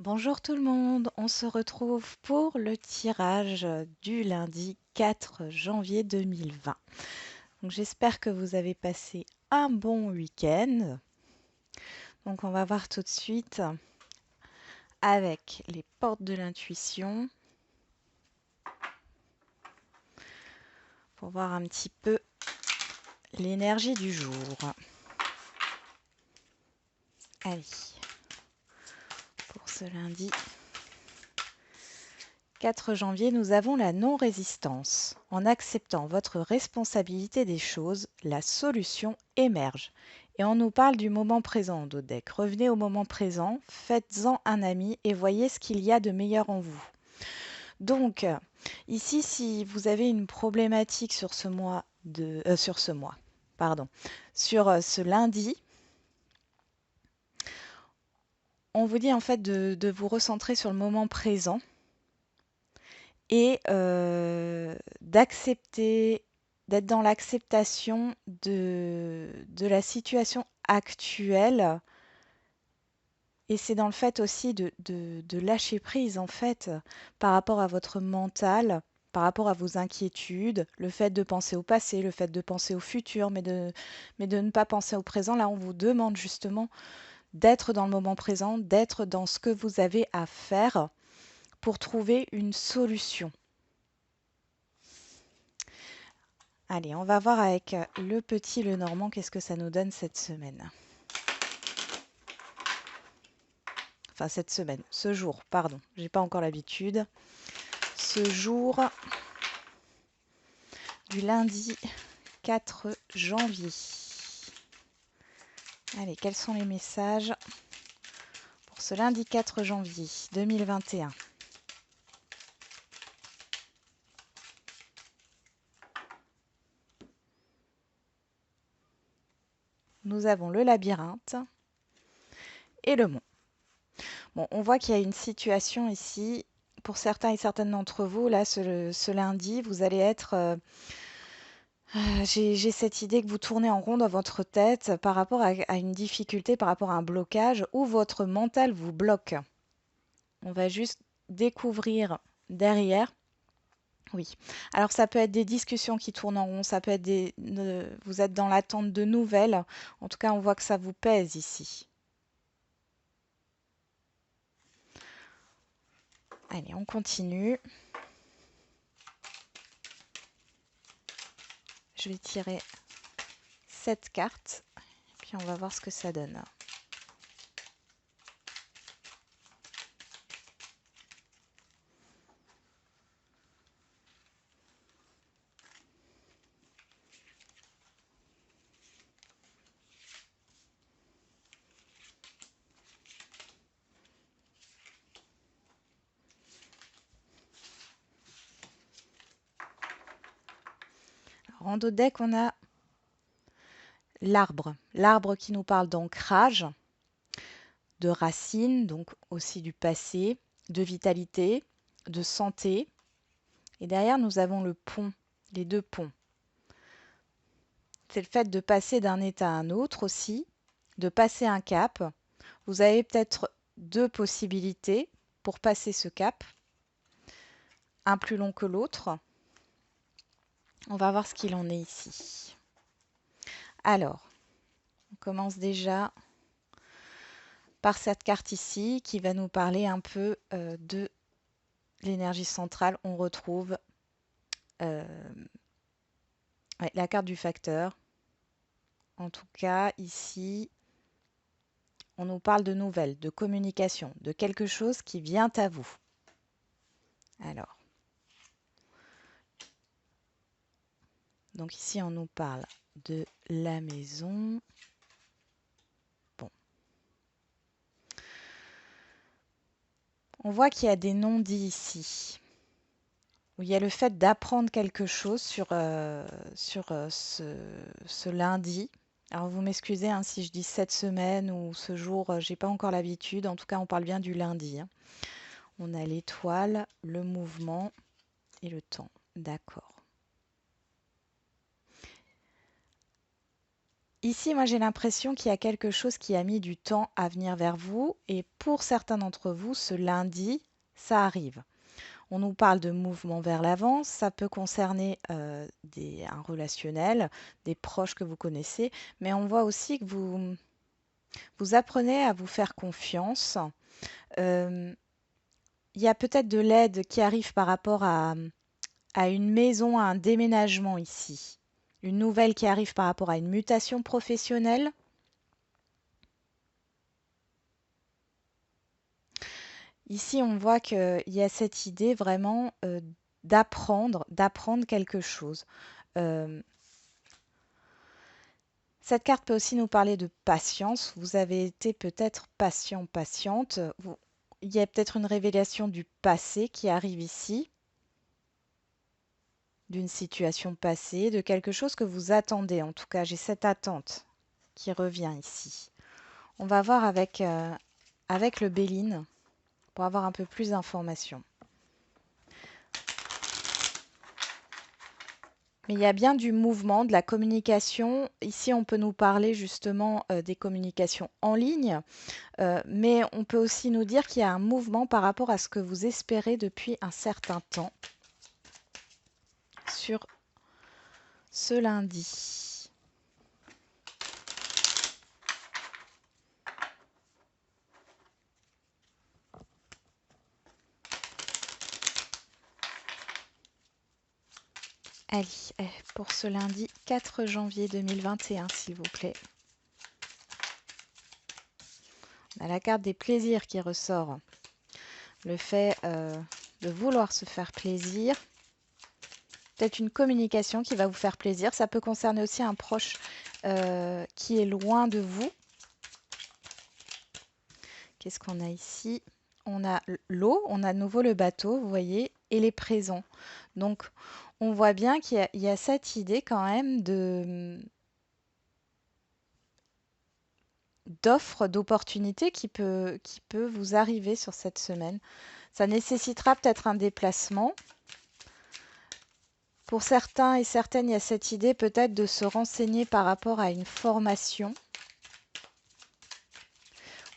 Bonjour tout le monde, on se retrouve pour le tirage du lundi 4 janvier 2020. Donc j'espère que vous avez passé un bon week-end. Donc on va voir tout de suite avec les portes de l'intuition pour voir un petit peu l'énergie du jour. Allez, pour ce lundi 4 janvier, nous avons la non-résistance. En acceptant votre responsabilité des choses, la solution émerge. Et on nous parle du moment présent, Dodec. Revenez au moment présent, faites-en un ami et voyez ce qu'il y a de meilleur en vous. Donc, ici, si vous avez une problématique sur ce mois sur ce lundi, on vous dit en fait de vous recentrer sur le moment présent et d'accepter, d'être dans l'acceptation de la situation actuelle. Et c'est dans le fait aussi de lâcher prise, en fait, par rapport à votre mental, par rapport à vos inquiétudes, le fait de penser au passé, le fait de penser au futur, mais de ne pas penser au présent. Là, on vous demande justement d'être dans le moment présent, d'être dans ce que vous avez à faire pour trouver une solution. Allez, on va voir avec le petit Lenormand qu'est-ce que ça nous donne cette semaine. Enfin, cette semaine, ce jour, pardon, j'ai pas encore l'habitude. Ce jour du lundi 4 janvier. Allez, quels sont les messages pour ce lundi 4 janvier 2021? Nous avons le labyrinthe et le mont. Bon, on voit qu'il y a une situation ici. Pour certains et certaines d'entre vous, là, ce lundi, vous allez être... j'ai cette idée que vous tournez en rond dans votre tête par rapport à une difficulté, par rapport à un blocage, ou votre mental vous bloque. On va juste découvrir derrière. Oui. Alors ça peut être des discussions qui tournent en rond, ça peut être vous êtes dans l'attente de nouvelles. En tout cas, on voit que ça vous pèse ici. Allez, on continue. Je vais tirer cette carte, puis on va voir ce que ça donne. Alors, en dos de deck, on a l'arbre. L'arbre qui nous parle d'ancrage, de racines, donc aussi du passé, de vitalité, de santé. Et derrière, nous avons le pont, les deux ponts. C'est le fait de passer d'un état à un autre aussi, de passer un cap. Vous avez peut-être deux possibilités pour passer ce cap, un plus long que l'autre. On va voir ce qu'il en est ici. Alors, on commence déjà par cette carte ici qui va nous parler un peu de l'énergie centrale. On retrouve euh, ouais, la carte du facteur. En tout cas, ici, on nous parle de nouvelles, de communication, de quelque chose qui vient à vous. Alors, donc ici, on nous parle de la maison. Bon. On voit qu'il y a des non-dits ici. Où il y a le fait d'apprendre quelque chose sur ce lundi. Alors vous m'excusez hein, si je dis cette semaine ou ce jour, j'ai pas encore l'habitude. En tout cas, on parle bien du lundi. Hein. On a l'étoile, le mouvement et le temps. D'accord. Ici, moi, j'ai l'impression qu'il y a quelque chose qui a mis du temps à venir vers vous et pour certains d'entre vous, ce lundi, ça arrive. On nous parle de mouvement vers l'avant, ça peut concerner un relationnel, des proches que vous connaissez, mais on voit aussi que vous apprenez à vous faire confiance. Euh, Il y a peut-être de l'aide qui arrive par rapport à une maison, à un déménagement ici. Une nouvelle qui arrive par rapport à une mutation professionnelle. Ici, on voit qu'il y a cette idée vraiment d'apprendre quelque chose. Euh, Cette carte peut aussi nous parler de patience. Vous avez été peut-être patient, patiente. Il y a peut-être une révélation du passé qui arrive ici, d'une situation passée, de quelque chose que vous attendez. En tout cas, j'ai cette attente qui revient ici. On va voir avec le Béline pour avoir un peu plus d'informations. Mais il y a bien du mouvement, de la communication. Ici, on peut nous parler justement des communications en ligne, mais on peut aussi nous dire qu'il y a un mouvement par rapport à ce que vous espérez depuis un certain temps sur ce lundi. Allez, pour ce lundi 4 janvier 2021, s'il vous plaît. On a la carte des plaisirs qui ressort. Le fait de vouloir se faire plaisir. Peut-être une communication qui va vous faire plaisir. Ça peut concerner aussi un proche qui est loin de vous. Qu'est-ce qu'on a ici? On a l'eau, on a de nouveau le bateau, vous voyez, et les présents. Donc, on voit bien qu'il y a cette idée quand même d'offre, d'opportunité qui peut vous arriver sur cette semaine. Ça nécessitera peut-être un déplacement. Pour certains et certaines, il y a cette idée peut-être de se renseigner par rapport à une formation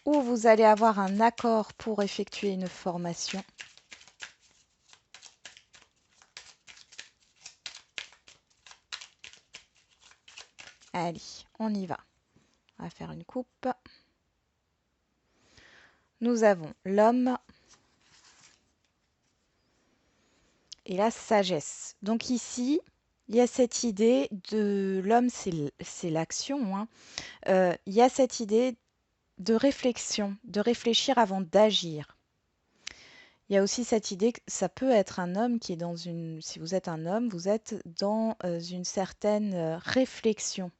où vous allez avoir un accord pour effectuer une formation. Allez, on y va. On va faire une coupe. Nous avons l'homme et la sagesse. Donc ici, il y a cette idée de l'homme, c'est l'action. Hein. Il y a cette idée de réflexion, de réfléchir avant d'agir. Il y a aussi cette idée que ça peut être un homme qui est dans une... Si vous êtes un homme, vous êtes dans une certaine réflexion.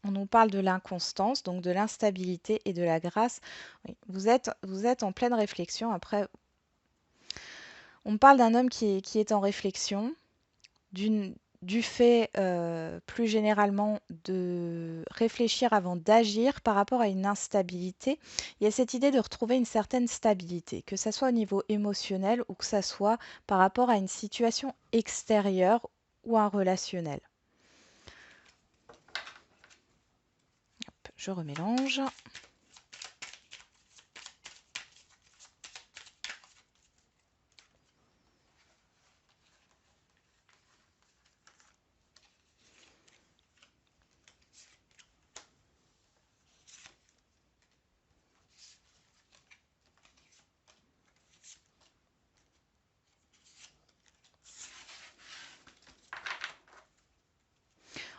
On nous parle de l'inconstance, donc de l'instabilité et de la grâce. Oui, vous êtes en pleine réflexion. Après, on parle d'un homme qui est en réflexion, du fait plus généralement de réfléchir avant d'agir par rapport à une instabilité. Il y a cette idée de retrouver une certaine stabilité, que ce soit au niveau émotionnel ou que ce soit par rapport à une situation extérieure ou un relationnel. Hop, je remélange.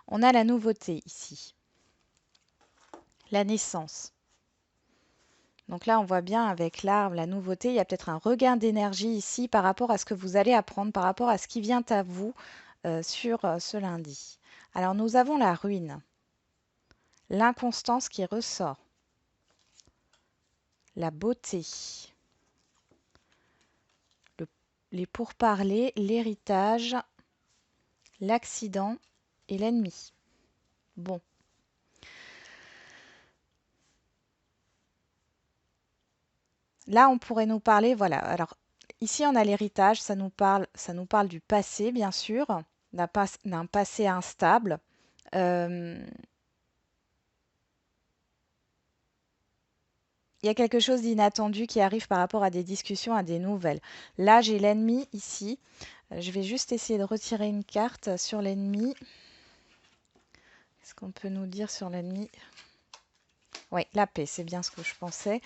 On a la nouveauté ici, la naissance. Donc là, on voit bien avec l'arbre, la nouveauté, il y a peut-être un regain d'énergie ici par rapport à ce que vous allez apprendre, par rapport à ce qui vient à vous sur ce lundi. Alors nous avons la ruine, l'inconstance qui ressort, la beauté, les pourparlers, l'héritage, l'accident et l'ennemi. Bon. Là, on pourrait nous parler, voilà. Alors, ici, on a l'héritage, ça nous parle du passé, bien sûr, d'un passé instable. Euh, Il y a quelque chose d'inattendu qui arrive par rapport à des discussions, à des nouvelles. Là, j'ai l'ennemi ici. Je vais juste essayer de retirer une carte sur l'ennemi. Qu'est-ce qu'on peut nous dire sur l'ennemi? Oui, la paix, c'est bien ce que je pensais.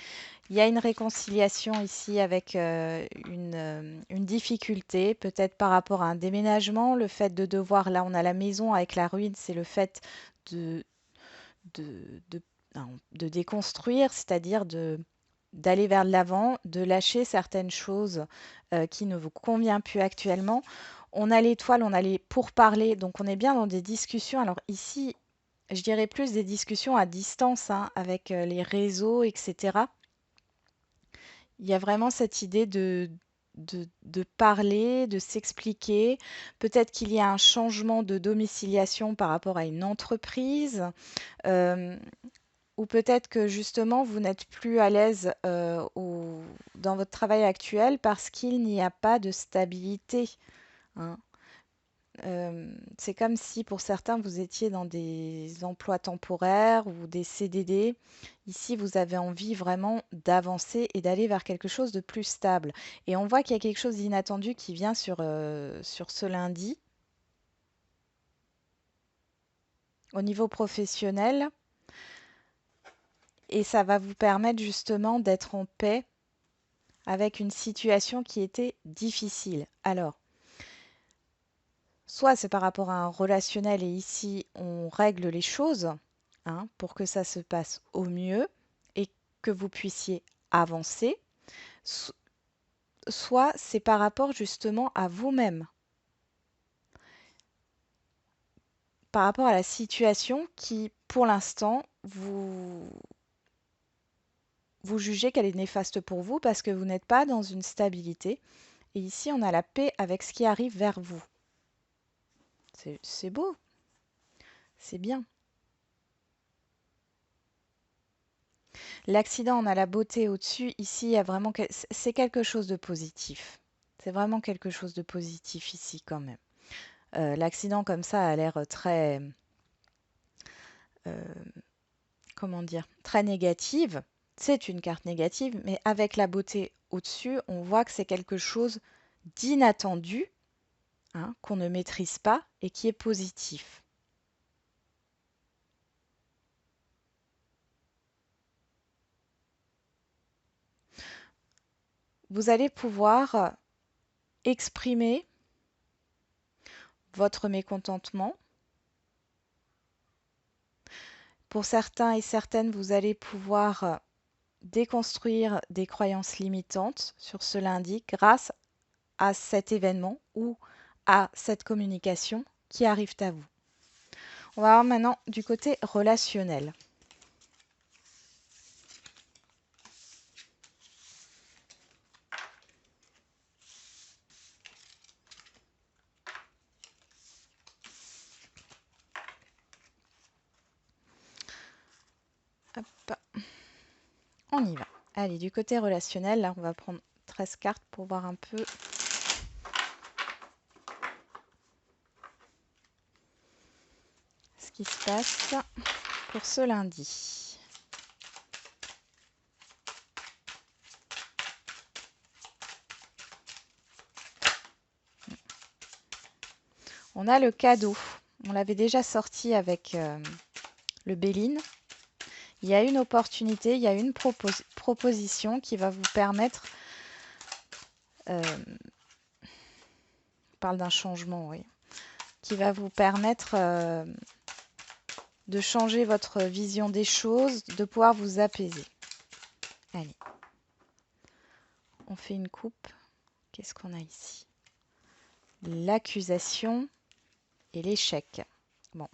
Il y a une réconciliation ici avec une difficulté, peut-être par rapport à un déménagement, le fait de devoir, là on a la maison avec la ruine, c'est le fait de, de, de, non, de déconstruire, c'est-à-dire d'aller vers l'avant, de lâcher certaines choses qui ne vous conviennent plus actuellement. On a l'étoile, on a les pourparlers, donc on est bien dans des discussions. Alors ici, je dirais plus des discussions à distance, hein, avec les réseaux, etc. Il y a vraiment cette idée de parler, de s'expliquer. Peut-être qu'il y a un changement de domiciliation par rapport à une entreprise. euh, ou peut-être que justement vous n'êtes plus à l'aise dans votre travail actuel parce qu'il n'y a pas de stabilité, hein. C'est comme si pour certains vous étiez dans des emplois temporaires ou des CDD. Ici, vous avez envie vraiment d'avancer et d'aller vers quelque chose de plus stable. Et on voit qu'il y a quelque chose d'inattendu qui vient sur ce lundi au niveau professionnel. Et ça va vous permettre justement d'être en paix avec une situation qui était difficile. Alors, soit c'est par rapport à un relationnel et ici on règle les choses, hein, pour que ça se passe au mieux et que vous puissiez avancer, soit c'est par rapport justement à vous-même, par rapport à la situation qui, pour l'instant, vous jugez qu'elle est néfaste pour vous parce que vous n'êtes pas dans une stabilité. Et ici, on a la paix avec ce qui arrive vers vous. C'est beau, c'est bien. L'accident, on a la beauté au-dessus. Ici, il y a vraiment c'est quelque chose de positif. C'est vraiment quelque chose de positif ici quand même. L'accident comme ça a l'air très, euh, comment dire, très négative. C'est une carte négative, mais avec la beauté au-dessus, on voit que c'est quelque chose d'inattendu, hein, qu'on ne maîtrise pas et qui est positif. Vous allez pouvoir exprimer votre mécontentement. Pour certains et certaines, vous allez pouvoir déconstruire des croyances limitantes sur ce lundi grâce à cet événement ou à cette communication qui arrive à vous. On va voir maintenant du côté relationnel. Hop, on y va. Allez, du côté relationnel, là, on va prendre 13 cartes pour voir un peu ce qui se passe pour ce lundi. On a le cadeau. On l'avait déjà sorti avec le Béline. Il y a une opportunité, il y a une proposition qui va vous permettre, on parle d'un changement, oui, qui va vous permettre de changer votre vision des choses, de pouvoir vous apaiser. Allez, on fait une coupe. Qu'est-ce qu'on a ici? L'accusation et l'échec. Bon,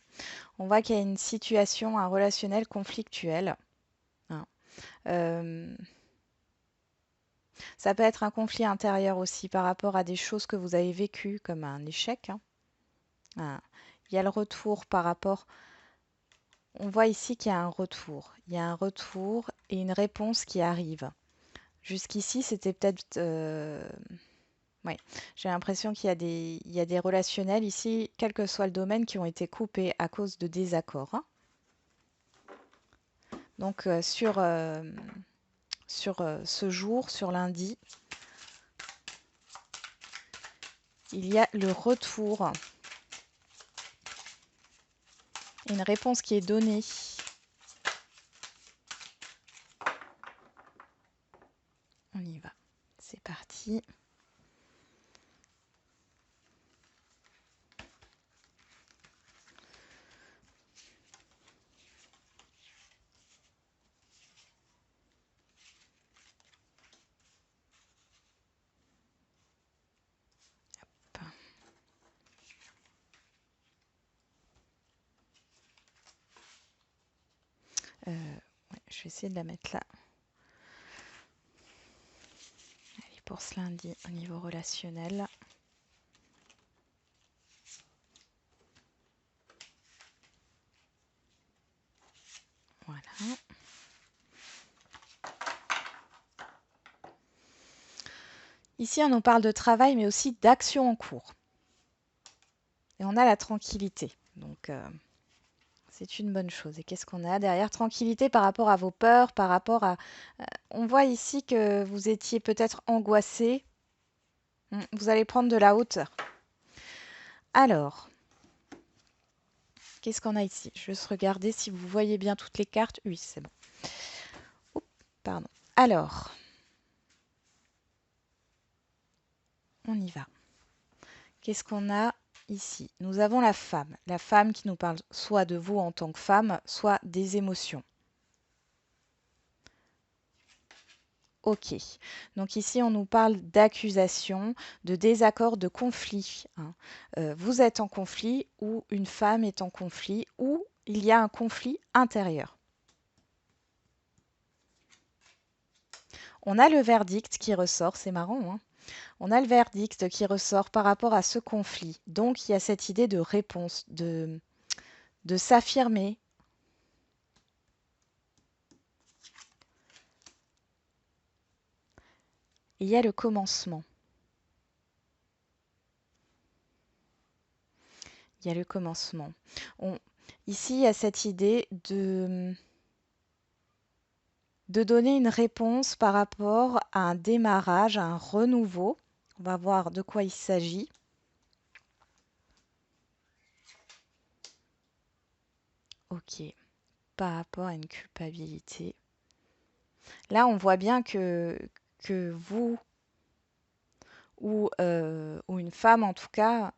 on voit qu'il y a une situation, un relationnel conflictuel, hein. Ça peut être un conflit intérieur aussi par rapport à des choses que vous avez vécues, comme un échec, hein. Ah, il y a le retour par rapport. On voit ici qu'il y a un retour. Il y a un retour et une réponse qui arrive. Jusqu'ici, c'était peut-être Oui, j'ai l'impression il y a des relationnels ici, quel que soit le domaine, qui ont été coupés à cause de désaccords, hein. Donc sur ce jour, sur lundi, il y a le retour, une réponse qui est donnée. On y va. C'est parti. Ouais, je vais essayer de la mettre là. Allez, pour ce lundi, au niveau relationnel. Voilà. Ici, on nous parle de travail, mais aussi d'action en cours. Et on a la tranquillité. Donc, c'est une bonne chose. Et qu'est-ce qu'on a derrière? Tranquillité par rapport à vos peurs, par rapport à... on voit ici que vous étiez peut-être angoissé. Vous allez prendre de la hauteur. Alors, qu'est-ce qu'on a ici? Je vais juste regarder si vous voyez bien toutes les cartes. Oui, c'est bon. Oups, pardon. Alors, on y va. Qu'est-ce qu'on a ici? Nous avons la femme qui nous parle soit de vous en tant que femme, soit des émotions. Ok, donc ici on nous parle d'accusation, de désaccord, de conflit, hein. Vous êtes en conflit ou une femme est en conflit ou il y a un conflit intérieur. On a le verdict qui ressort, c'est marrant, hein. On a le verdict qui ressort par rapport à ce conflit. Donc il y a cette idée de réponse, de s'affirmer. Il y a le commencement. Il y a le commencement. Ici, il y a cette idée de donner une réponse par rapport à un démarrage, à un renouveau. On va voir de quoi il s'agit. Ok, par rapport à une culpabilité. Là, on voit bien que vous, ou une femme en tout cas,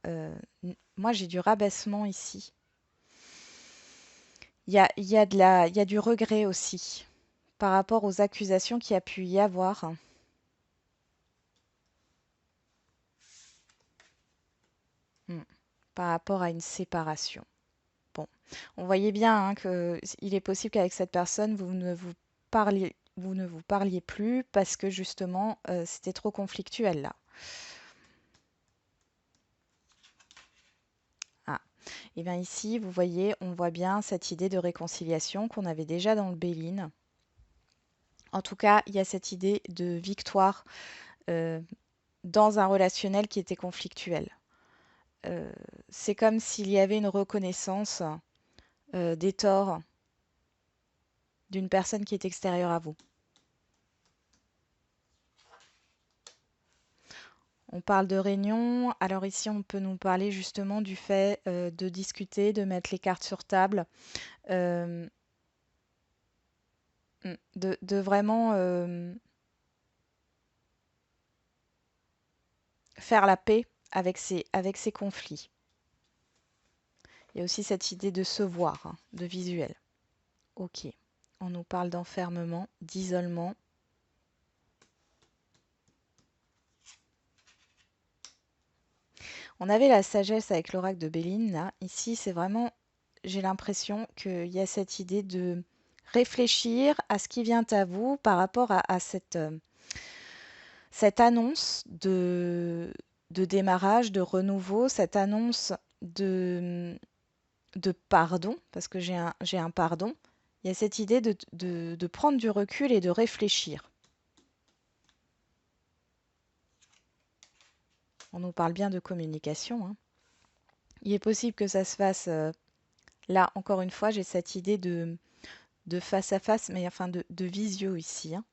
moi j'ai du rabaissement ici. Il y a du regret aussi par rapport aux accusations qu'il y a pu y avoir. Hmm. Par rapport à une séparation. Bon, on voyait bien hein, que il est possible qu'avec cette personne, vous ne vous parliez plus parce que justement, c'était trop conflictuel là. Ah, et bien ici, vous voyez, on voit bien cette idée de réconciliation qu'on avait déjà dans le Béline. En tout cas, il y a cette idée de victoire euh, dans un relationnel qui était conflictuel. Euh, c'est comme s'il y avait une reconnaissance des torts d'une personne qui est extérieure à vous. On parle de réunion. Alors ici, on peut nous parler justement du fait de discuter, de mettre les cartes sur table, euh, de vraiment faire la paix avec ces conflits. Il y a aussi cette idée de se voir, hein, de visuel. Ok. On nous parle d'enfermement, d'isolement. On avait la sagesse avec l'oracle de Béline, là. Ici, c'est vraiment, j'ai l'impression qu'il y a cette idée de réfléchir à ce qui vient à vous par rapport à cette annonce de démarrage, de renouveau, cette annonce de pardon, parce que j'ai un pardon. Il y a cette idée de prendre du recul et de réfléchir. On nous parle bien de communication, hein. Il est possible que ça se fasse, là, encore une fois, j'ai cette idée de face à face, mais enfin de visio ici, hein.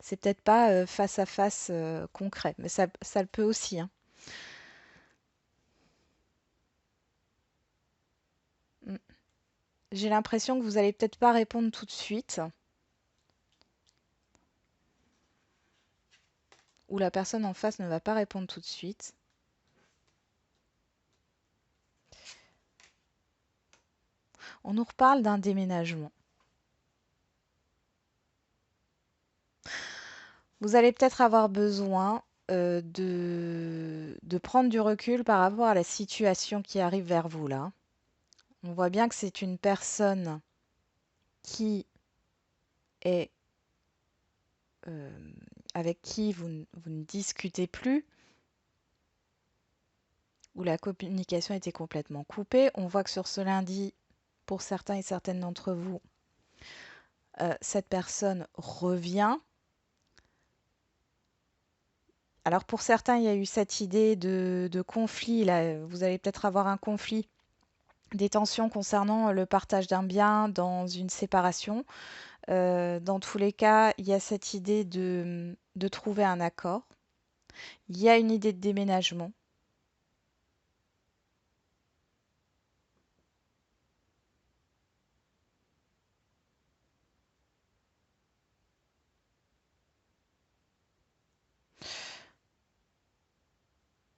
C'est peut-être pas face à face concret, mais ça le peut aussi, hein. Mm. J'ai l'impression que vous allez peut-être pas répondre tout de suite, ou la personne en face ne va pas répondre tout de suite. On nous reparle d'un déménagement. Vous allez peut-être avoir besoin de prendre du recul par rapport à la situation qui arrive vers vous là. On voit bien que c'est une personne qui est euh, avec qui vous ne discutez plus, où la communication était complètement coupée. On voit que sur ce lundi, pour certains et certaines d'entre vous, cette personne revient. Alors pour certains, il y a eu cette idée de conflit. Là, vous allez peut-être avoir un conflit, des tensions concernant le partage d'un bien dans une séparation. Dans tous les cas, il y a cette idée de trouver un accord. Il y a une idée de déménagement.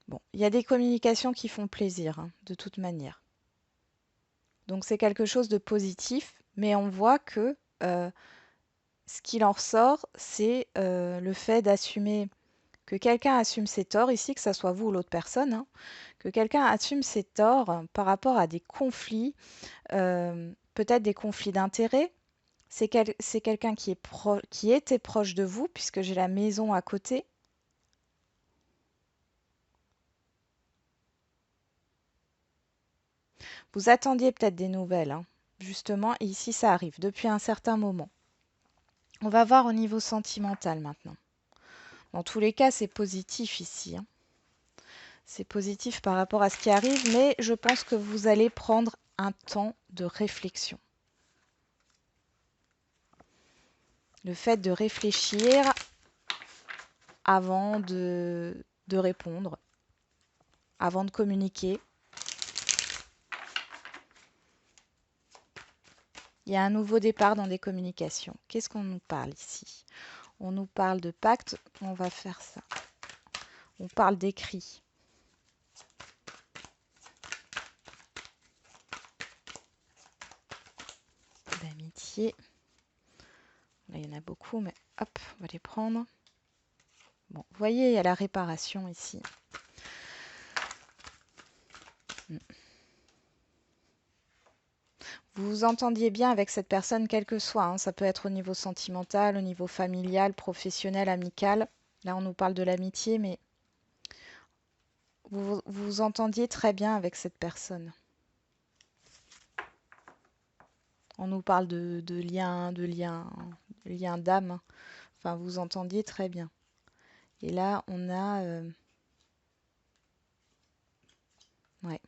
Bon, il y a des communications qui font plaisir, hein, de toute manière. Donc c'est quelque chose de positif, mais on voit que ce qu'il en ressort, c'est le fait d'assumer, que quelqu'un assume ses torts ici, que ce soit vous ou l'autre personne, hein, que quelqu'un assume ses torts par rapport à des conflits, peut-être des conflits d'intérêts. C'est quelqu'un qui était proche de vous, puisque j'ai la maison à côté. Vous attendiez peut-être des nouvelles, hein, justement, et ici ça arrive depuis un certain moment. On va voir au niveau sentimental maintenant. Dans tous les cas, c'est positif ici, hein. C'est positif par rapport à ce qui arrive, mais je pense que vous allez prendre un temps de réflexion. Le fait de réfléchir avant de répondre, avant de communiquer. Il y a un nouveau départ dans des communications. Qu'est-ce qu'on nous parle ici? On nous parle de pacte, on va faire ça. On parle d'écrit. D'amitié. Là, il y en a beaucoup, mais hop, on va les prendre. Bon, vous voyez, il y a la réparation ici. Vous vous entendiez bien avec cette personne, quel que soit, hein. Ça peut être au niveau sentimental, au niveau familial, professionnel, amical. Là, on nous parle de l'amitié, mais vous vous entendiez très bien avec cette personne. On nous parle de liens, liens d'âme. Enfin, vous entendiez très bien. Et là, on a... ouais.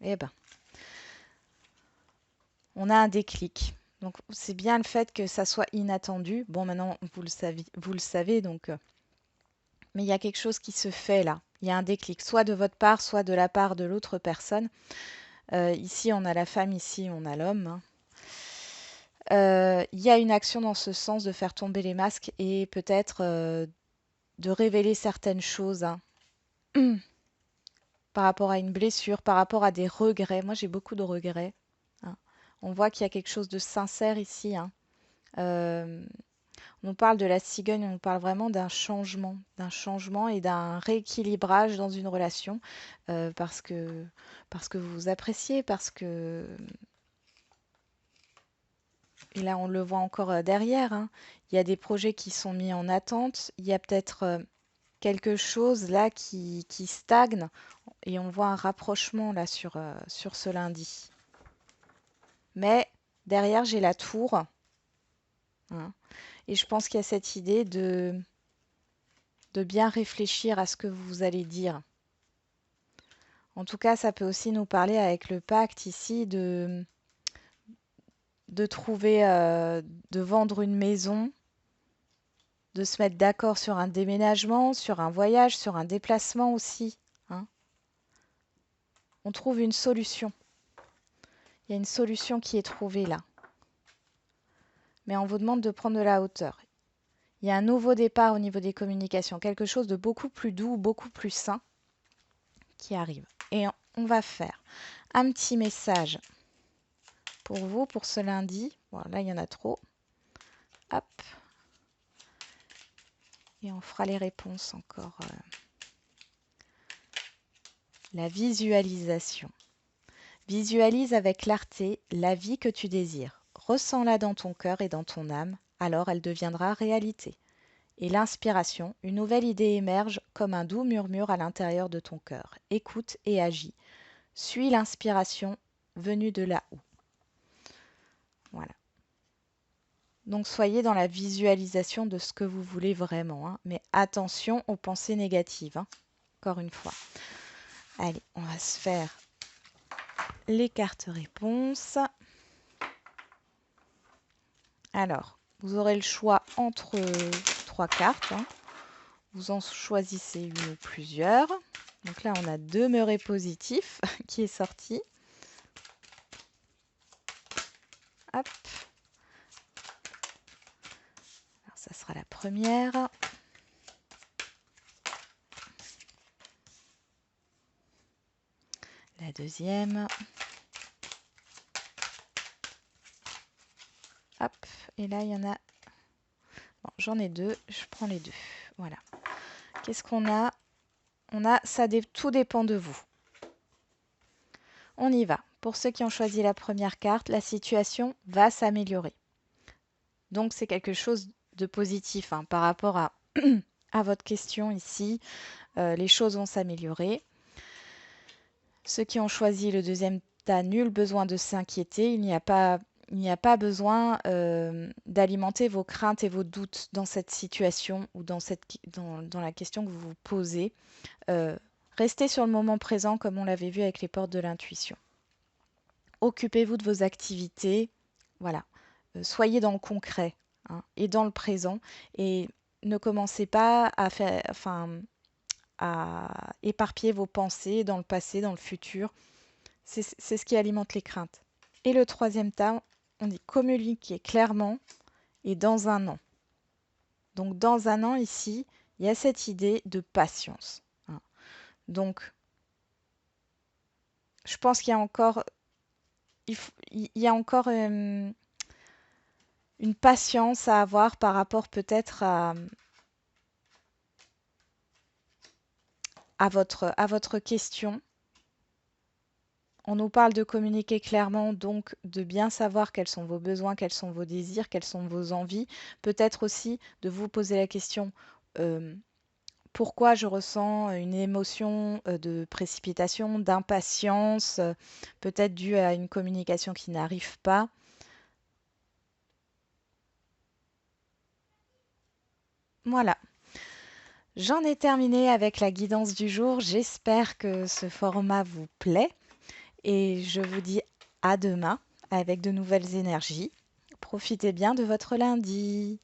Eh ben, on a un déclic. Donc, c'est bien le fait que ça soit inattendu. Bon, maintenant, vous le savez, donc... mais il y a quelque chose qui se fait là. Il y a un déclic, soit de votre part, soit de la part de l'autre personne. Ici, on a la femme, ici, on a l'homme, hein. Il y a une action dans ce sens de faire tomber les masques et peut-être de révéler certaines choses, hein, par rapport à une blessure, par rapport à des regrets. Moi, j'ai beaucoup de regrets, hein. On voit qu'il y a quelque chose de sincère ici, hein. Euh, on parle de la cigogne, on parle vraiment d'un changement et d'un rééquilibrage dans une relation parce que vous vous appréciez, parce que et là on le voit encore derrière, hein, il y a des projets qui sont mis en attente, il y a peut-être quelque chose là qui stagne et on voit un rapprochement là sur ce lundi. Mais derrière j'ai la tour, hein, et je pense qu'il y a cette idée de bien réfléchir à ce que vous allez dire. En tout cas, ça peut aussi nous parler avec le pacte ici de trouver, de vendre une maison, de se mettre d'accord sur un déménagement, sur un voyage, sur un déplacement aussi, hein. On trouve une solution. Il y a une solution qui est trouvée là. Mais on vous demande de prendre de la hauteur. Il y a un nouveau départ au niveau des communications, quelque chose de beaucoup plus doux, beaucoup plus sain qui arrive. Et on va faire un petit message pour vous, pour ce lundi. Bon, là, il y en a trop. Hop. Et on fera les réponses encore. La visualisation. Visualise avec clarté la vie que tu désires. Ressens-la dans ton cœur et dans ton âme, alors elle deviendra réalité. Et l'inspiration, une nouvelle idée émerge comme un doux murmure à l'intérieur de ton cœur. Écoute et agis. Suis l'inspiration venue de là-haut. Voilà. Donc soyez dans la visualisation de ce que vous voulez vraiment, hein. Mais attention aux pensées négatives, hein. Encore une fois. Allez, on va se faire les cartes réponses. Alors, vous aurez le choix entre 3 cartes, hein. Vous en choisissez une ou plusieurs. Donc là, on a Demeurer positif qui est sorti. Hop. Alors, ça sera la première. La deuxième. Hop. Et là, il y en a... Bon, j'en ai 2. Je prends les 2. Voilà. Qu'est-ce qu'on a? On a tout dépend de vous. On y va. Pour ceux qui ont choisi la première carte, la situation va s'améliorer. Donc, c'est quelque chose de positif, hein, par rapport à, à votre question ici. Les choses vont s'améliorer. Ceux qui ont choisi le deuxième tas, nul besoin de s'inquiéter. Il n'y a pas besoin d'alimenter vos craintes et vos doutes dans cette situation ou dans la question que vous vous posez. Restez sur le moment présent comme on l'avait vu avec les portes de l'intuition. Occupez-vous de vos activités. Voilà. Soyez dans le concret, hein, et dans le présent. Et ne commencez pas à éparpiller vos pensées dans le passé, dans le futur. C'est ce qui alimente les craintes. Et le troisième tas, on dit communiquer clairement et dans un an. Donc dans un an ici, il y a cette idée de patience, hein. Donc je pense qu'il y a encore, il y a encore une patience à avoir par rapport peut-être à votre question. On nous parle de communiquer clairement, donc de bien savoir quels sont vos besoins, quels sont vos désirs, quelles sont vos envies. Peut-être aussi de vous poser la question, pourquoi je ressens une émotion de précipitation, d'impatience, peut-être due à une communication qui n'arrive pas. Voilà. J'en ai terminé avec la guidance du jour. J'espère que ce format vous plaît et je vous dis à demain avec de nouvelles énergies. Profitez bien de votre lundi.